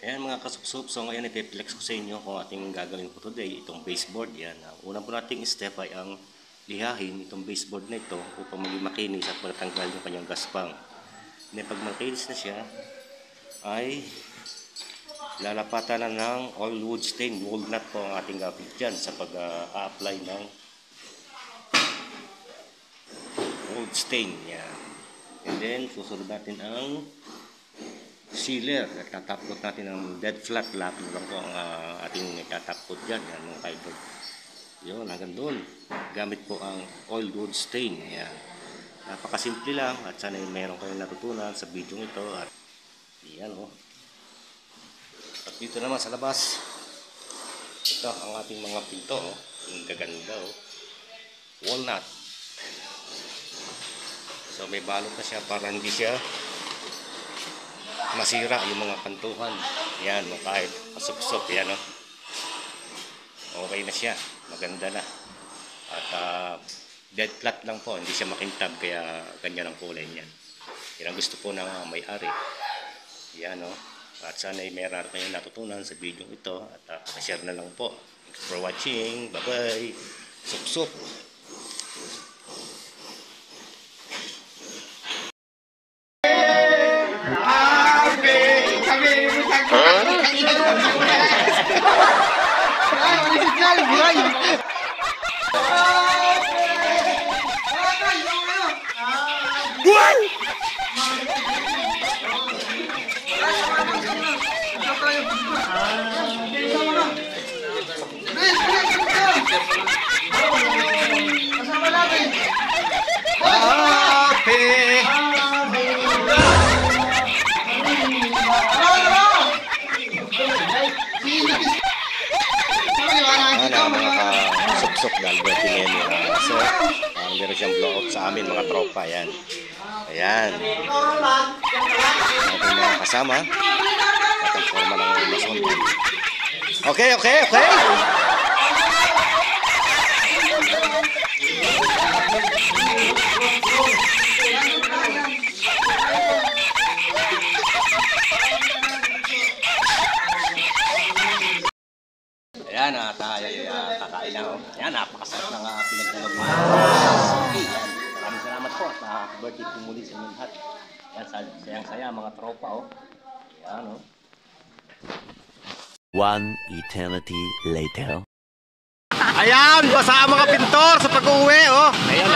Ayan mga kasupsup, so ngayon ipiplex ko sa inyo kung ating gagawin po today, itong baseboard. Yan. Unang po nating step ay ang lihahin itong baseboard na ito upang maging makinis at matanggal yung kanyang gaspang. Then pag makinis na siya, ay lalapatan na ng all wood stain, walnut po ang ating gagawin dyan sa pag-apply ng wood stain. Yan. And then susunod natin ang sealer at tatapot natin ng dead flat lapis lang po ang ating tatapot dyan. Yan mga kaidol. Yun, hanggang doon. Gamit po ang oil wood stain. Yan. Napakasimple lang at sana meron kayong natutunan sa video ito. At yan o. At dito naman sa labas, ito ang ating mga pinto. Yung gaganda o. Walnut. So may balot na siya para hindi siya masira yung mga kantuhan. Yan, kahit pasok-sok, yan o. Okay na siya, maganda na. At dead flat lang po, hindi siya makintab, kaya ganyan ang kulay niyan. Yan ang gusto po ng may-ari. Yan o. At sana ay meron kayong natutunan sa video ito. At share na lang po. Thanks for watching. Bye-bye. Sup-sup. Suksok dahil birthday niya. So, meron siyang blowout sa amin mga tropa. Ayan. Ayan. Ating mga kasama. At ang forma ng mason. Okay, okay, okay. Ayan, kakain na. Ayan, napakasarap ng pinagdalog mo. Ayan, maraming salamat po at happy birthday po muli sa inyong lahat. Ayan, sayang-saya mga tropa. Ayan, One eternity later. Ayan, basa mga pintor sa pag-uwi. Ayan,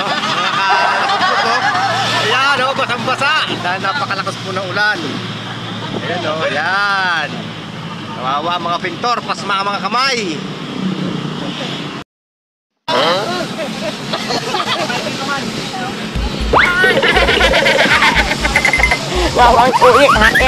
ayan, basang-basa. Dahil napakalakas po ng ulan. Ayan, ayan. Kawawa mga pintor, pasma ang mga kamay. Wawang kulit hati.